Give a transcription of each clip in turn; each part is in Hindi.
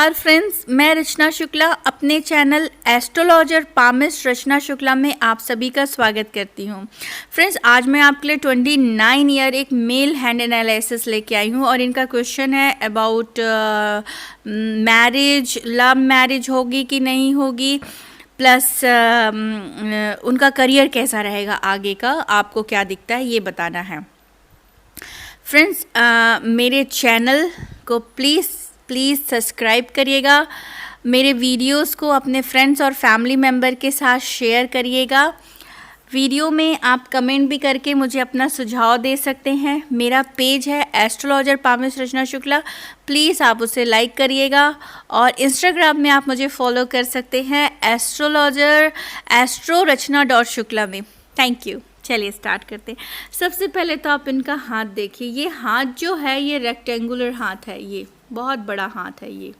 नमस्कार फ्रेंड्स, मैं रचना शुक्ला अपने channel astrologer palmist Rachna Shukla में आप सभी का स्वागत करती हूँ। फ्रेंड्स, आज मैं आपके लिए 29 ईयर एक मेल हैंड एनालिसिस लेके आई हूँ और इनका क्वेश्चन है अबाउट मैरिज, लव मैरिज होगी कि नहीं होगी, प्लस उनका करियर कैसा रहेगा आगे का, आपको क्या दिखता है ये बताना है। फ्रेंड्स, मेरे चैनल को प्लीज़ सब्सक्राइब करिएगा, मेरे वीडियोस को अपने फ्रेंड्स और फैमिली मेम्बर के साथ शेयर करिएगा। वीडियो में आप कमेंट भी करके मुझे अपना सुझाव दे सकते हैं। मेरा पेज है astrologer palmist Rachna Shukla, please आप उसे लाइक करिएगा और इंस्टाग्राम में आप मुझे फॉलो कर सकते हैं एस्ट्रोलॉजर @rachna.shukla में। Thank you. चलिए स्टार्ट करते हैं। सबसे पहले तो आप इनका हाथ देखिए। ये हाथ जो है ये रेक्टेंगुलर हाथ है, ये बहुत बड़ा हाथ है। ये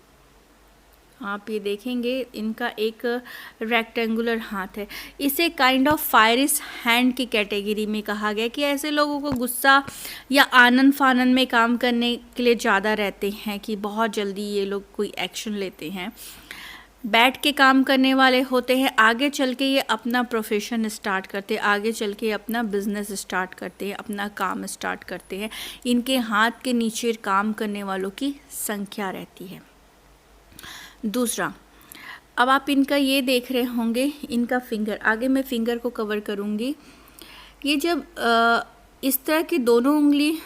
आप ये देखेंगे, इनका एक रेक्टेंगुलर हाथ है। इसे काइंड ऑफ फायरिश हैंड की कैटेगरी में कहा गया कि ऐसे लोगों को गुस्सा या आनन फानन में काम करने के लिए ज़्यादा रहते हैं कि बहुत जल्दी ये लोग कोई एक्शन लेते हैं, बैठ के काम करने वाले होते हैं। आगे चल के ये अपना प्रोफेशन स्टार्ट करते हैं, आगे चल के अपना बिजनेस स्टार्ट करते हैं, अपना काम स्टार्ट करते हैं। इनके हाथ के नीचे काम करने वालों की संख्या रहती है। दूसरा, अब आप इनका ये देख रहे होंगे, इनका फिंगर, आगे मैं फिंगर को कवर करूँगी। ये जब इस तरह की दोनों उंगली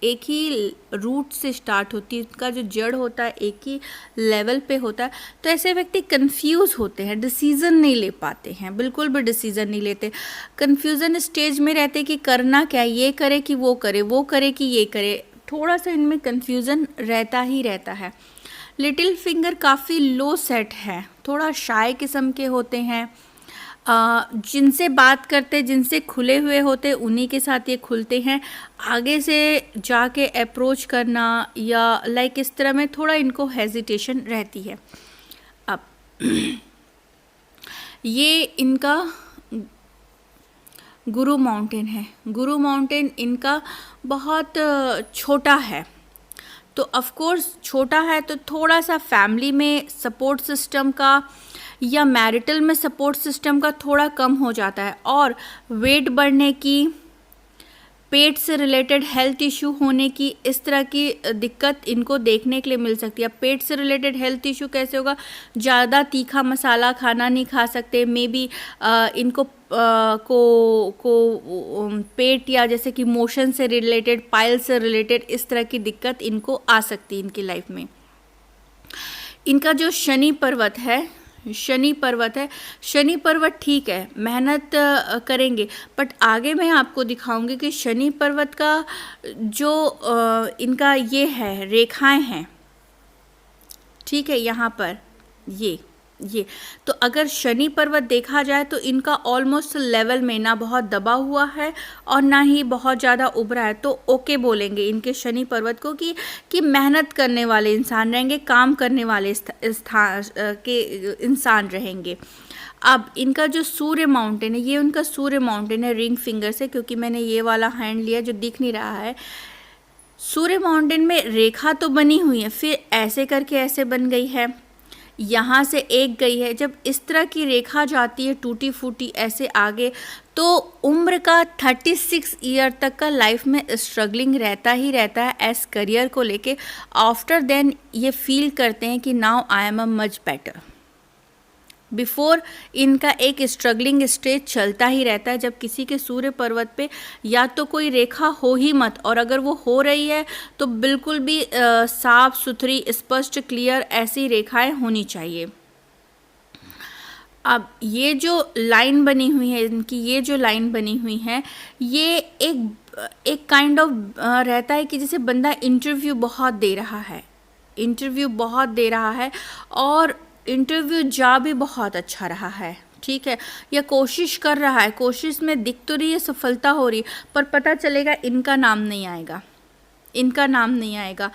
एक ही रूट से स्टार्ट होती है, इसका जो जड़ होता है एक ही लेवल पे होता है, तो ऐसे व्यक्ति कंफ्यूज होते हैं, डिसीज़न नहीं ले पाते हैं, बिल्कुल भी डिसीज़न नहीं लेते। कंफ्यूजन स्टेज में रहते कि करना क्या, ये करे कि वो करे, वो करे कि ये करे, थोड़ा सा इनमें कंफ्यूजन रहता ही रहता है। लिटिल फिंगर काफ़ी लो सेट है, थोड़ा शाय किस्म के होते हैं। जिनसे बात करते, जिनसे खुले हुए होते, उन्हीं के साथ ये खुलते हैं। आगे से जाके अप्रोच करना या लाइक इस तरह में थोड़ा इनको हेजिटेशन रहती है। अब ये इनका गुरु माउंटेन है। गुरु माउंटेन इनका बहुत छोटा है, तो ऑफ कोर्स छोटा है तो थोड़ा सा फैमिली में सपोर्ट सिस्टम का या मैरिटल में सपोर्ट सिस्टम का थोड़ा कम हो जाता है, और वेट बढ़ने की, पेट से रिलेटेड हेल्थ इशू होने की, इस तरह की दिक्कत इनको देखने के लिए मिल सकती है। पेट से रिलेटेड हेल्थ इशू कैसे होगा? ज़्यादा तीखा मसाला खाना नहीं खा सकते, मे बी इनको पेट या जैसे कि मोशन से रिलेटेड, पाइल से रिलेटेड इस तरह की दिक्कत इनको आ सकती है इनकी लाइफ में। इनका जो शनि पर्वत है, शनि पर्वत ठीक है, मेहनत करेंगे, बट आगे मैं आपको दिखाऊंगी कि शनि पर्वत का जो इनका ये है, रेखाएं हैं, ठीक है, यहाँ पर ये तो अगर शनि पर्वत देखा जाए तो इनका ऑलमोस्ट लेवल में, ना बहुत दबा हुआ है और ना ही बहुत ज़्यादा उभरा है, तो ओके बोलेंगे इनके शनि पर्वत को कि मेहनत करने वाले इंसान रहेंगे, काम करने वाले के इंसान रहेंगे। अब इनका जो सूर्य माउंटेन है, ये उनका सूर्य माउंटेन है रिंग फिंगर से, क्योंकि मैंने ये वाला हैंड लिया जो दिख नहीं रहा है। सूर्य माउंटेन में रेखा तो बनी हुई है, फिर ऐसे करके ऐसे बन गई है, यहाँ से एक गई है। जब इस तरह की रेखा जाती है टूटी फूटी ऐसे आगे, तो उम्र का 36 ईयर तक का लाइफ में स्ट्रगलिंग रहता ही रहता है एज करियर को लेके। आफ्टर देन ये फील करते हैं कि now I am a much better. Before इनका एक स्ट्रगलिंग स्टेज चलता ही रहता है। जब किसी के सूर्य पर्वत पे या तो कोई रेखा हो ही मत, और अगर वो हो रही है तो बिल्कुल भी साफ सुथरी, स्पष्ट, क्लियर ऐसी रेखाएं होनी चाहिए। अब ये जो लाइन बनी हुई है इनकी, ये जो लाइन बनी हुई है, ये एक काइंड ऑफ रहता है कि जैसे बंदा इंटरव्यू बहुत दे रहा है और इंटरव्यू जा भी बहुत अच्छा रहा है, ठीक है, या कोशिश कर रहा है, कोशिश में दिख तो रही है, सफलता हो रही, पर पता चलेगा इनका नाम नहीं आएगा।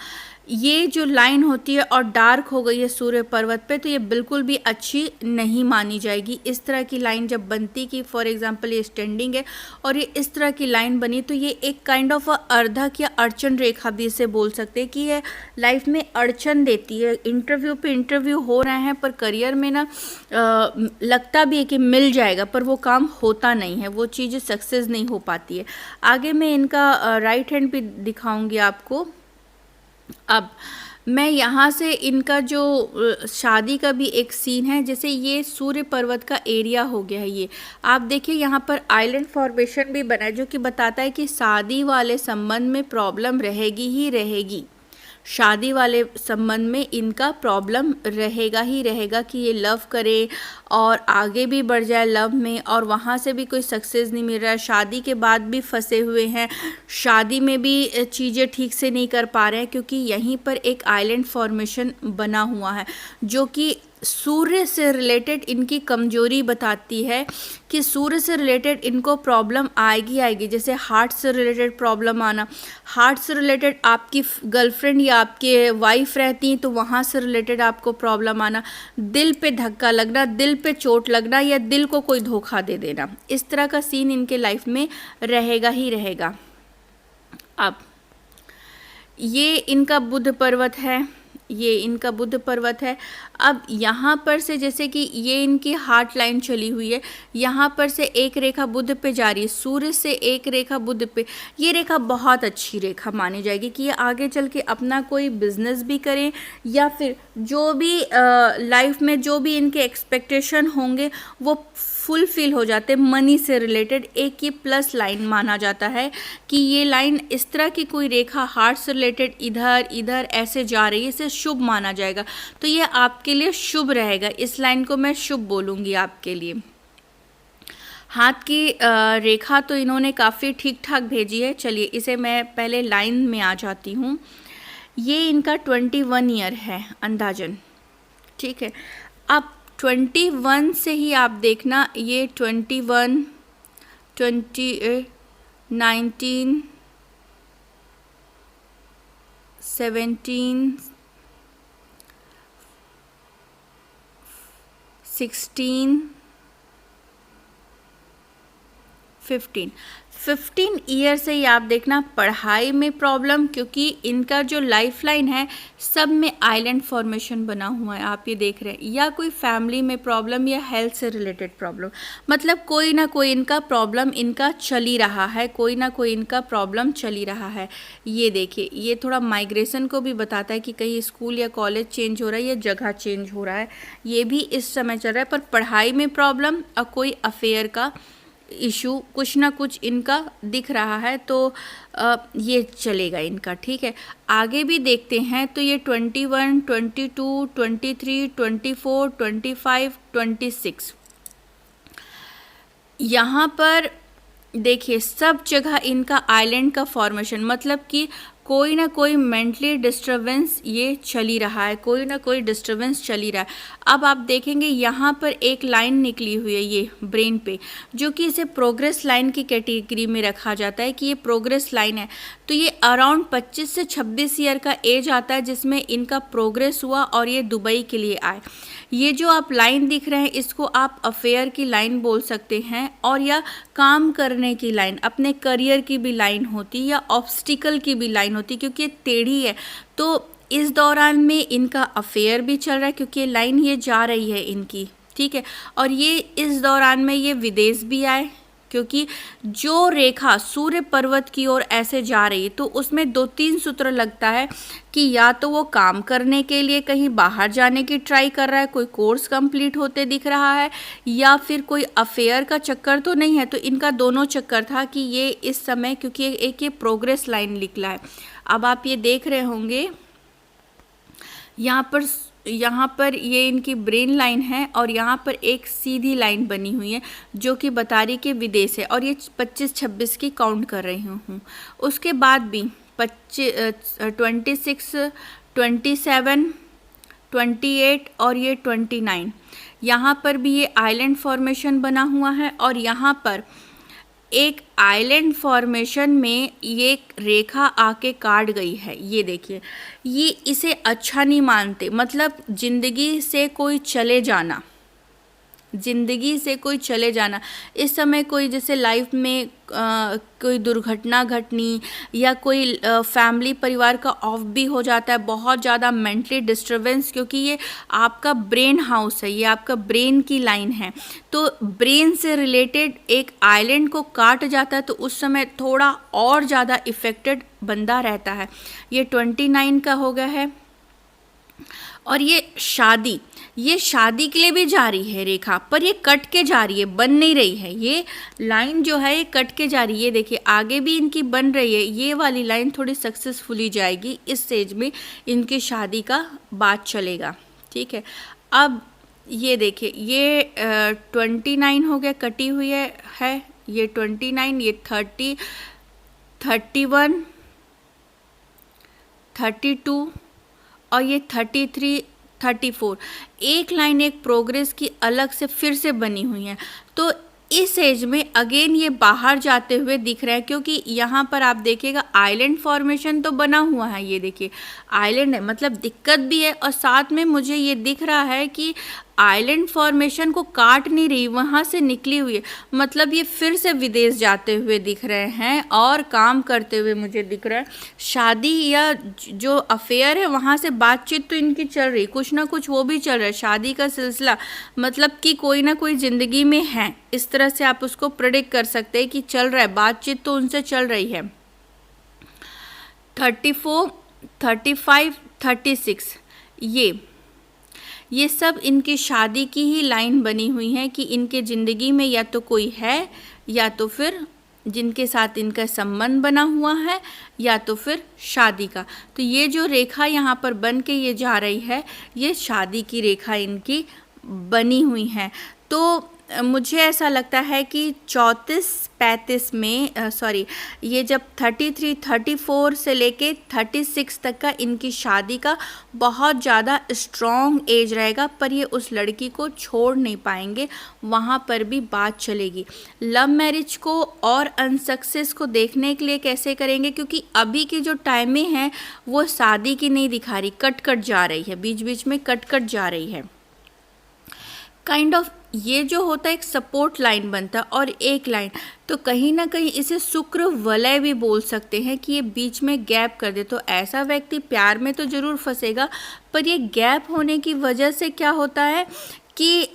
ये जो लाइन होती है और डार्क हो गई है सूर्य पर्वत पे, तो ये बिल्कुल भी अच्छी नहीं मानी जाएगी। इस तरह की लाइन जब बनती, कि फॉर एग्जांपल ये स्टैंडिंग है और ये इस तरह की लाइन बनी, तो ये एक काइंड ऑफ अर्धक या अड़चन रेखा भी इसे बोल सकते हैं, कि ये लाइफ में अड़चन देती है। इंटरव्यू पे इंटरव्यू हो रहे हैं, पर करियर में ना लगता भी है कि मिल जाएगा, पर वो काम होता नहीं है, वो चीज़ें सक्सेस नहीं हो पाती है। आगे मैं इनका राइट हैंड भी दिखाऊंगी आपको। अब मैं यहाँ से इनका जो शादी का भी एक सीन है, जैसे ये सूर्य पर्वत का एरिया हो गया है। ये आप देखिए यहाँ पर आइलैंड फॉर्मेशन भी बना है, जो कि बताता है कि शादी वाले संबंध में प्रॉब्लम रहेगी ही रहेगी। शादी वाले संबंध में इनका प्रॉब्लम रहेगा ही रहेगा, कि ये लव करे और आगे भी बढ़ जाए लव में, और वहाँ से भी कोई सक्सेस नहीं मिल रहा है, शादी के बाद भी फंसे हुए हैं, शादी में भी चीज़ें ठीक से नहीं कर पा रहे हैं, क्योंकि यहीं पर एक आइलैंड फॉर्मेशन बना हुआ है, जो कि सूर्य से रिलेटेड इनकी कमजोरी बताती है, कि सूर्य से रिलेटेड इनको प्रॉब्लम आएगी। जैसे हार्ट से रिलेटेड प्रॉब्लम आना, हार्ट से रिलेटेड आपकी गर्लफ्रेंड या आपके वाइफ रहती हैं तो वहाँ से रिलेटेड आपको प्रॉब्लम आना, दिल पे धक्का लगना, दिल पे चोट लगना, या दिल को कोई धोखा दे देना, इस तरह का सीन इनके लाइफ में रहेगा ही रहेगा। अब ये इनका बुध पर्वत है, ये इनका बुध पर्वत है। अब यहाँ पर से जैसे कि ये इनकी हार्ट लाइन चली हुई है, यहाँ पर से एक रेखा बुध पे जा रही है, सूर्य से एक रेखा बुध पे, ये रेखा बहुत अच्छी रेखा मानी जाएगी, कि ये आगे चल के अपना कोई बिजनेस भी करें, या फिर जो भी लाइफ में जो भी इनके एक्सपेक्टेशन होंगे वो फुलफिल हो जाते। मनी से रिलेटेड एक ये प्लस लाइन माना जाता है, कि ये लाइन इस तरह की कोई रेखा हार्ट से रिलेटेड इधर इधर ऐसे जा रही है, इसे शुभ माना जाएगा, तो ये आपके लिए शुभ रहेगा। इस लाइन को मैं शुभ बोलूँगी आपके लिए। हाथ की रेखा तो इन्होंने काफ़ी ठीक ठाक भेजी है। चलिए इसे मैं पहले लाइन में आ जाती हूँ। ये इनका 21 ईयर है अंदाजन, ठीक है। अब 21 से ही आप देखना, ये 21, 20, 19, 17, 16, 15 ईयर से ही आप देखना पढ़ाई में प्रॉब्लम, क्योंकि इनका जो लाइफ लाइन है सब में आइलैंड फॉर्मेशन बना हुआ है, आप ये देख रहे हैं। या कोई फैमिली में प्रॉब्लम, या हेल्थ से रिलेटेड प्रॉब्लम, मतलब कोई ना कोई इनका प्रॉब्लम इनका चल ही रहा है, कोई ना कोई इनका प्रॉब्लम चल ही रहा है। ये देखिए, ये थोड़ा माइग्रेशन को भी बताता है, कि कहीं स्कूल या कॉलेज चेंज हो रहा है, या जगह चेंज हो रहा है, ये भी इस समय चल रहा है। पर पढ़ाई में प्रॉब्लम और कोई अफेयर का इशू कुछ ना कुछ इनका दिख रहा है, तो ये चलेगा इनका, ठीक है। आगे भी देखते हैं, तो ये 21, 22, 23, 24, 25, 26, यहाँ पर देखिए सब जगह इनका आइलैंड का फॉर्मेशन, मतलब कि कोई ना कोई मेंटली डिस्टर्बेंस ये चल ही रहा है, कोई ना कोई डिस्टर्बेंस चल ही रहा है। अब आप देखेंगे यहाँ पर एक लाइन निकली हुई है ये ब्रेन पे, जो कि इसे प्रोग्रेस लाइन की कैटेगरी में रखा जाता है, कि ये प्रोग्रेस लाइन है। तो ये अराउंड 25 से 26 ईयर का एज आता है, जिसमें इनका प्रोग्रेस हुआ और ये दुबई के लिए आए। ये जो आप लाइन दिख रहे हैं, इसको आप अफेयर की लाइन बोल सकते हैं, और या काम करने की लाइन, अपने करियर की भी लाइन होती, या ऑब्स्टिकल की भी लाइन होती, क्योंकि ये टेढ़ी है। तो इस दौरान में इनका अफेयर भी चल रहा है, क्योंकि लाइन ये जा रही है इनकी, ठीक है। और ये इस दौरान में ये विदेश भी आए, क्योंकि जो रेखा सूर्य पर्वत की ओर ऐसे जा रही है, तो उसमें 2-3 सूत्र लगता है, कि या तो वो काम करने के लिए कहीं बाहर जाने की ट्राई कर रहा है, कोई कोर्स कंप्लीट होते दिख रहा है, या फिर कोई अफेयर का चक्कर तो नहीं है। तो इनका दोनों चक्कर था, कि ये इस समय, क्योंकि एक ये प्रोग्रेस लाइन निकला है। अब आप ये देख रहे होंगे यहाँ पर ये इनकी ब्रेन लाइन है, और यहाँ पर एक सीधी लाइन बनी हुई है, जो कि बता रही कि विदेश है, और ये 25-26 की काउंट कर रही हूँ। उसके बाद भी 26, 27, 28 और ये 29, यहाँ पर भी ये आइलैंड फॉर्मेशन बना हुआ है। और यहाँ पर एक आइलैंड फॉर्मेशन में ये रेखा आके काट गई है। ये देखिए, ये इसे अच्छा नहीं मानते, मतलब ज़िंदगी से कोई चले जाना, ज़िंदगी से कोई चले जाना। इस समय कोई जैसे लाइफ में कोई दुर्घटना घटनी या कोई फैमिली परिवार का ऑफ भी हो जाता है, बहुत ज़्यादा मेंटली डिस्टरबेंस, क्योंकि ये आपका ब्रेन हाउस है, ये आपका ब्रेन की लाइन है। तो ब्रेन से रिलेटेड एक आइलैंड को काट जाता है तो उस समय थोड़ा और ज़्यादा इफ़ेक्टेड बंदा रहता है। ये 29 का हो गया है। और ये शादी के लिए भी जा रही है रेखा, पर ये कट के जा रही है, बन नहीं रही है। ये लाइन जो है ये कट के जा रही है। ये देखिए, आगे भी इनकी बन रही है, ये वाली लाइन थोड़ी सक्सेसफुली जाएगी। इस स्टेज में इनकी शादी का बात चलेगा, ठीक है। अब ये देखिए, ये 29 हो गया, कटी हुई है ये 29, ये 30, 31, 32 और ये 33, 34। एक लाइन एक प्रोग्रेस की अलग से फिर से बनी हुई है। तो इस एज में अगेन ये बाहर जाते हुए दिख रहा है, क्योंकि यहाँ पर आप देखिएगा आइलैंड फॉर्मेशन तो बना हुआ है। ये देखिए आइलैंड है, मतलब दिक्कत भी है, और साथ में मुझे ये दिख रहा है कि आइलैंड फॉर्मेशन को काट नहीं रही, वहाँ से निकली हुई है। मतलब ये फिर से विदेश जाते हुए दिख रहे हैं और काम करते हुए मुझे दिख रहा है। शादी या जो अफेयर है वहाँ से बातचीत तो इनकी चल रही, कुछ ना कुछ वो भी चल रहा है, शादी का सिलसिला, मतलब कि कोई ना कोई ज़िंदगी में है। इस तरह से आप उसको प्रेडिक्ट कर सकते हैं कि चल रहा है, बातचीत तो उनसे चल रही है। 34, 35, 36 ये सब इनकी शादी की ही लाइन बनी हुई है कि इनके ज़िंदगी में या तो कोई है, या तो फिर जिनके साथ इनका संबंध बना हुआ है, या तो फिर शादी का। तो ये जो रेखा यहाँ पर बन के ये जा रही है, ये शादी की रेखा इनकी बनी हुई है। तो मुझे ऐसा लगता है कि 34-35 में ये जब 33, 34 से लेके 36 तक का इनकी शादी का बहुत ज़्यादा स्ट्रॉन्ग एज रहेगा, पर ये उस लड़की को छोड़ नहीं पाएंगे, वहाँ पर भी बात चलेगी। लव मैरिज को और अनसक्सेस को देखने के लिए कैसे करेंगे, क्योंकि अभी की जो टाइमिंग है वो शादी की नहीं दिखा रही, कट कट जा रही है, बीच बीच में कट कट जा रही है। काइंड ऑफ ये जो होता है एक सपोर्ट लाइन बनता है और एक लाइन, तो कहीं ना कहीं इसे शुक्र वलय भी बोल सकते हैं कि ये बीच में गैप कर दे। तो ऐसा व्यक्ति प्यार में तो ज़रूर फंसेगा, पर ये गैप होने की वजह से क्या होता है कि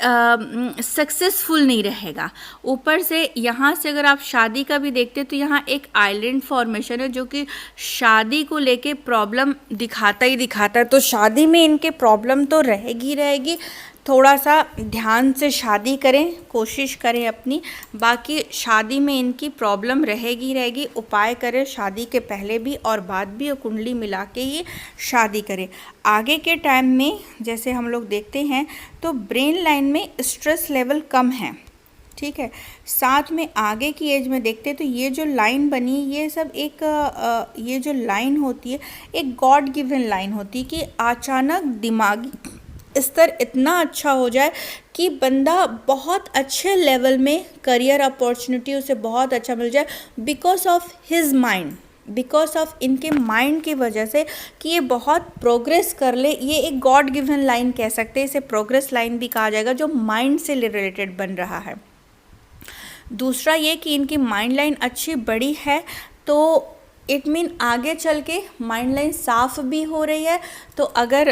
सक्सेसफुल नहीं रहेगा। ऊपर से यहाँ से अगर आप शादी का भी देखते हैं तो यहाँ एक आइलैंड फॉर्मेशन है जो कि शादी को लेके प्रॉब्लम दिखाता ही दिखाता है। तो शादी में इनके प्रॉब्लम तो रहेगी। थोड़ा सा ध्यान से शादी करें, कोशिश करें अपनी, बाकी शादी में इनकी प्रॉब्लम रहेगी। उपाय करें शादी के पहले भी और बाद भी, और कुंडली मिला के ये शादी करें। आगे के टाइम में जैसे हम लोग देखते हैं तो ब्रेन लाइन में स्ट्रेस लेवल कम है, ठीक है। साथ में आगे की एज में देखते हैं तो ये जो लाइन बनी, ये सब एक ये जो लाइन होती है एक गॉड गिवन लाइन होती है कि अचानक दिमागी स्तर इतना अच्छा हो जाए कि बंदा बहुत अच्छे लेवल में करियर अपॉर्चुनिटी उसे बहुत अच्छा मिल जाए, because of his mind, because of इनके माइंड की वजह से कि ये बहुत प्रोग्रेस कर ले। ये एक गॉड गिवन लाइन कह सकते हैं, इसे प्रोग्रेस लाइन भी कहा जाएगा, जो माइंड से रिलेटेड बन रहा है। दूसरा ये कि इनकी माइंड लाइन अच्छी बड़ी है, तो इट मीन आगे चल के माइंड लाइन साफ भी हो रही है। तो अगर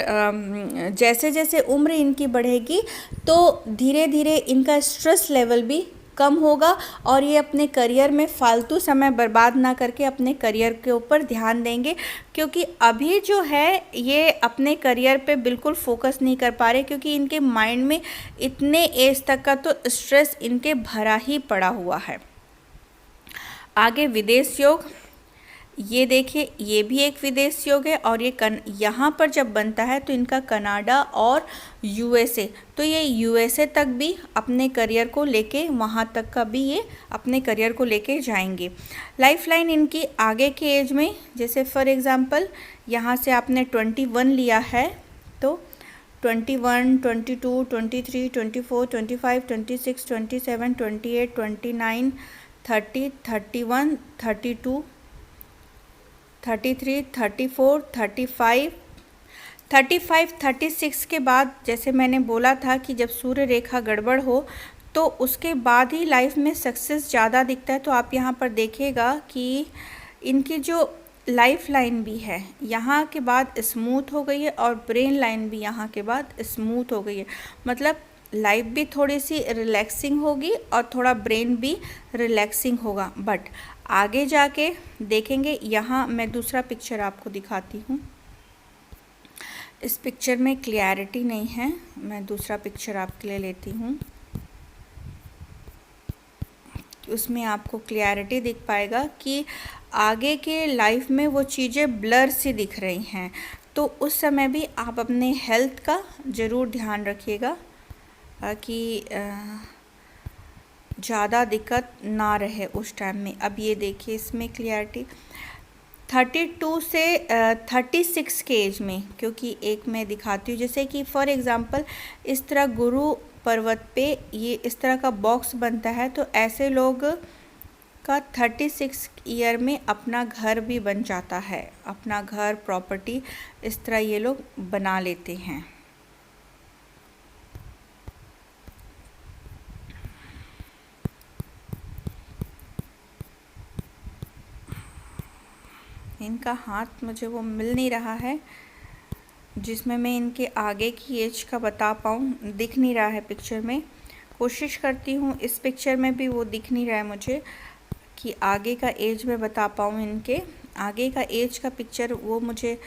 जैसे जैसे उम्र इनकी बढ़ेगी तो धीरे धीरे इनका स्ट्रेस लेवल भी कम होगा और ये अपने करियर में फालतू समय बर्बाद ना करके अपने करियर के ऊपर ध्यान देंगे, क्योंकि अभी जो है ये अपने करियर पे बिल्कुल फोकस नहीं कर पा रहे, क्योंकि इनके माइंड में इतने एज तक का तो स्ट्रेस इनके भरा ही पड़ा हुआ है। आगे विदेश योग, ये देखिए ये भी एक विदेश योग है, और ये यहाँ पर जब बनता है तो इनका कनाडा और यूएसए, तो ये यूएसए तक भी अपने करियर को लेके, वहाँ तक का भी ये अपने करियर को लेके जाएंगे। लाइफ लाइन इनकी आगे के एज में, जैसे फॉर एग्ज़ाम्पल यहाँ से आपने 21 लिया है तो 21, 22, 23, 24, 25, 26, 27, 28, 29, 30, 31, 32, 33, 34, 35, 35, 36 के बाद जैसे मैंने बोला था कि जब सूर्य रेखा गड़बड़ हो तो उसके बाद ही लाइफ में सक्सेस ज़्यादा दिखता है। तो आप यहाँ पर देखिएगा कि इनकी जो लाइफ लाइन भी है यहाँ के बाद स्मूथ हो गई है और ब्रेन लाइन भी यहाँ के बाद स्मूथ हो गई है। मतलब लाइफ भी थोड़ी सी रिलैक्सिंग होगी और थोड़ा ब्रेन भी रिलैक्सिंग होगा। बट आगे जाके देखेंगे, यहाँ मैं दूसरा पिक्चर आपको दिखाती हूँ। इस पिक्चर में क्लियरिटी नहीं है, मैं दूसरा पिक्चर आपके लिए लेती हूँ, उसमें आपको क्लियरिटी दिख पाएगा कि आगे के लाइफ में वो चीज़ें ब्लर सी दिख रही हैं। तो उस समय भी आप अपने हेल्थ का ज़रूर ध्यान रखिएगा कि ज़्यादा दिक्कत ना रहे उस टाइम में। अब ये देखिए इसमें क्लियरिटी 32 से 36 के एज में, क्योंकि एक मैं दिखाती हूँ जैसे कि फॉर एग्ज़ाम्पल इस तरह गुरु पर्वत पे ये इस तरह का बॉक्स बनता है, तो ऐसे लोग का 36 ईयर में अपना घर भी बन जाता है, अपना घर प्रॉपर्टी इस तरह ये लोग बना लेते हैं। इनका हाथ मुझे वो मिल नहीं रहा है जिसमें मैं इनके आगे की एज का बता पाऊँ, दिख नहीं रहा है पिक्चर में। कोशिश करती हूँ इस पिक्चर में भी वो दिख नहीं रहा है मुझे कि आगे का एज मैं बता पाऊँ। इनके आगे का एज का पिक्चर वो मुझे,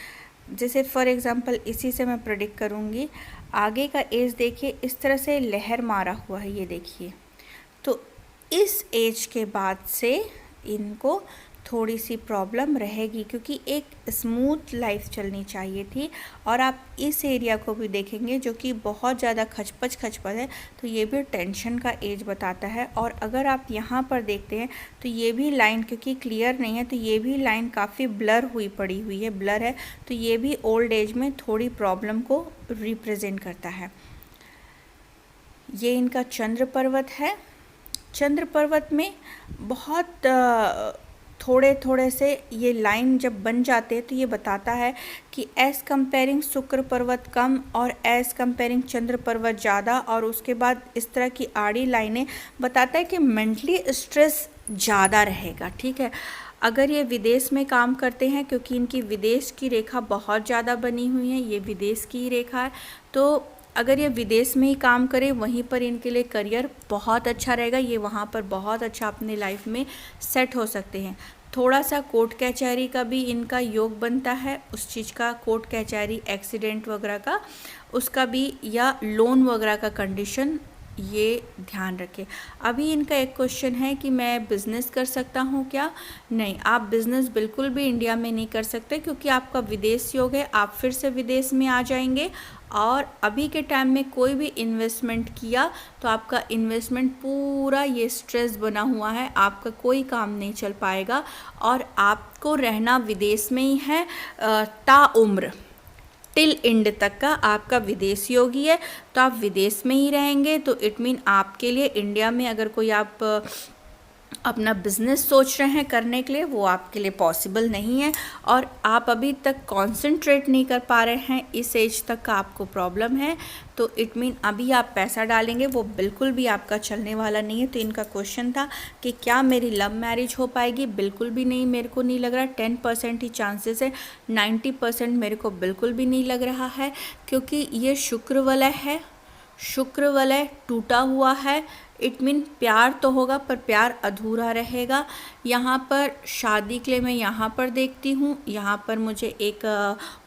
जैसे फॉर एग्ज़ाम्पल इसी से मैं प्रेडिक्ट करूँगी। आगे का एज देखिए इस तरह से लहर मारा हुआ है, ये देखिए। तो इस एज के बाद से इनको थोड़ी सी प्रॉब्लम रहेगी, क्योंकि एक स्मूथ लाइफ चलनी चाहिए थी। और आप इस एरिया को भी देखेंगे जो कि बहुत ज़्यादा खचपच है, तो ये भी टेंशन का एज बताता है। और अगर आप यहाँ पर देखते हैं तो ये भी लाइन क्योंकि क्लियर नहीं है, तो ये भी लाइन काफ़ी ब्लर हुई पड़ी हुई है, ब्लर है, तो ये भी ओल्ड एज में थोड़ी प्रॉब्लम को रिप्रेजेंट करता है। ये इनका चंद्र पर्वत है। चंद्र पर्वत में बहुत थोड़े थोड़े से ये लाइन जब बन जाते हैं तो ये बताता है कि एज़ कंपेयरिंग शुक्र पर्वत कम और एज़ कंपेयरिंग चंद्र पर्वत ज़्यादा। और उसके बाद इस तरह की आड़ी लाइनें बताता है कि मेंटली स्ट्रेस ज़्यादा रहेगा। ठीक है, अगर ये विदेश में काम करते हैं, क्योंकि इनकी विदेश की रेखा बहुत ज़्यादा बनी हुई है, ये विदेश की रेखा है, तो अगर ये विदेश में ही काम करें वहीं पर इनके लिए करियर बहुत अच्छा रहेगा। ये वहाँ पर बहुत अच्छा अपने लाइफ में सेट हो सकते हैं। थोड़ा सा कोर्ट कचहरी का भी इनका योग बनता है, उस चीज़ का, कोर्ट कचहरी एक्सीडेंट वगैरह का, उसका भी, या लोन वगैरह का कंडीशन, ये ध्यान रखें। अभी इनका एक क्वेश्चन है कि मैं बिज़नेस कर सकता हूँ क्या? नहीं, आप बिज़नेस बिल्कुल भी इंडिया में नहीं कर सकते, क्योंकि आपका विदेश योग है, आप फिर से विदेश में आ जाएंगे। और अभी के टाइम में कोई भी इन्वेस्टमेंट किया तो आपका इन्वेस्टमेंट पूरा ये स्ट्रेस बना हुआ है, आपका कोई काम नहीं चल पाएगा। और आपको रहना विदेश में ही है ताउम्र, टिल एंड तक का आपका विदेश योगी है, तो आप विदेश में ही रहेंगे। तो इट मीन आपके लिए इंडिया में अगर कोई आप अपना बिज़नेस सोच रहे हैं करने के लिए, वो आपके लिए पॉसिबल नहीं है। और आप अभी तक कंसंट्रेट नहीं कर पा रहे हैं, इस एज तक का आपको प्रॉब्लम है, तो इट मीन अभी आप पैसा डालेंगे वो बिल्कुल भी आपका चलने वाला नहीं है। तो इनका क्वेश्चन था कि क्या मेरी लव मैरिज हो पाएगी? बिल्कुल भी नहीं, मेरे को नहीं लग रहा। 10% ही चांसेस है, 90% मेरे को बिल्कुल भी नहीं लग रहा है, क्योंकि ये शुक्र वलय है, शुक्र वलय टूटा हुआ है। इट मीन प्यार तो होगा पर प्यार अधूरा रहेगा। यहाँ पर शादी के लिए मैं यहाँ पर देखती हूँ, यहाँ पर मुझे एक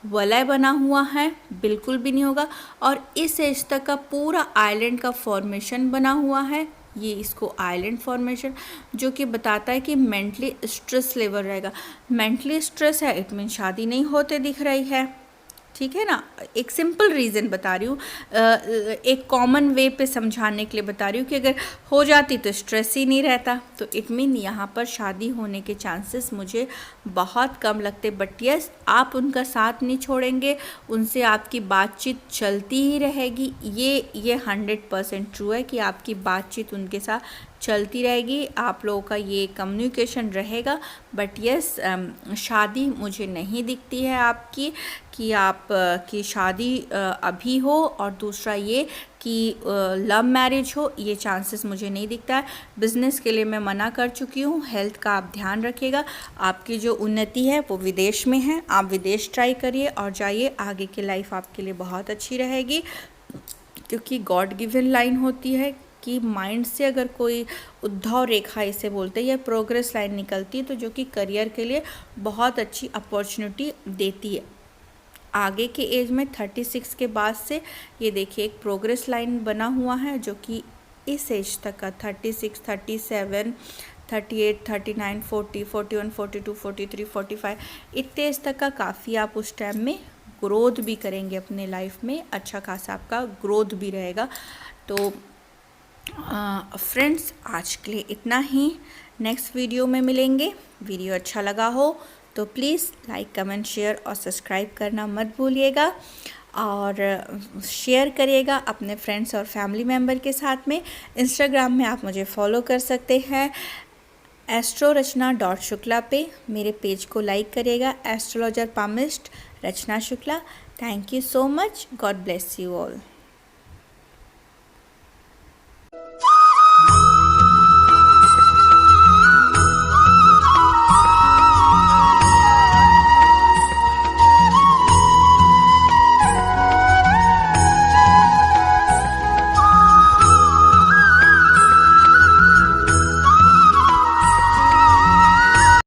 वलय बना हुआ है, बिल्कुल भी नहीं होगा। और इस एज तक का पूरा आइलैंड का फॉर्मेशन बना हुआ है, ये इसको आइलैंड फॉर्मेशन, जो कि बताता है कि मेंटली स्ट्रेस लेवल रहेगा। मेंटली स्ट्रेस है, इट मीन शादी नहीं होते दिख रही है। ठीक है ना, एक सिंपल रीज़न बता रही हूँ, एक कॉमन वे पे समझाने के लिए बता रही हूँ कि अगर हो जाती तो स्ट्रेस ही नहीं रहता। तो इट मीन यहाँ पर शादी होने के चांसेस मुझे बहुत कम लगते। बट यस, आप उनका साथ नहीं छोड़ेंगे, उनसे आपकी बातचीत चलती ही रहेगी। ये 100% ट्रू है कि आपकी बातचीत उनके साथ चलती रहेगी, आप लोगों का ये कम्युनिकेशन रहेगा। बट यस, शादी मुझे नहीं दिखती है आपकी कि आप की शादी अभी हो, और दूसरा ये कि लव मैरिज हो, ये चांसेस मुझे नहीं दिखता है। बिज़नेस के लिए मैं मना कर चुकी हूँ। हेल्थ का आप ध्यान रखिएगा। आपकी जो उन्नति है वो विदेश में है, आप विदेश ट्राई करिए और जाइए, आगे की लाइफ आपके लिए बहुत अच्छी रहेगी। क्योंकि गॉड गिवन लाइन होती है कि माइंड से अगर कोई उद्धव रेखा इसे बोलते हैं या प्रोग्रेस लाइन निकलती है, तो जो कि करियर के लिए बहुत अच्छी अपॉर्चुनिटी देती है। आगे के एज में 36 के बाद से ये देखिए एक प्रोग्रेस लाइन बना हुआ है, जो कि इस एज तक का 36, 37, 38, 39, 40, 41, 42, 43, 45 इतने एज तक का काफ़ी आप उस टाइम में ग्रोथ भी करेंगे अपने लाइफ में, अच्छा खासा आपका ग्रोथ भी रहेगा। तो फ्रेंड्स, आज के लिए इतना ही। नेक्स्ट वीडियो में मिलेंगे। वीडियो अच्छा लगा हो तो प्लीज़ लाइक, कमेंट, शेयर और सब्सक्राइब करना मत भूलिएगा, और शेयर करिएगा अपने फ्रेंड्स और फैमिली मेम्बर के साथ में। इंस्टाग्राम में आप मुझे फॉलो कर सकते हैं astrorachna.shukla पे। मेरे पेज को लाइक करिएगा, astrologer palmist Rachna Shukla. Thank you so much. God bless you all.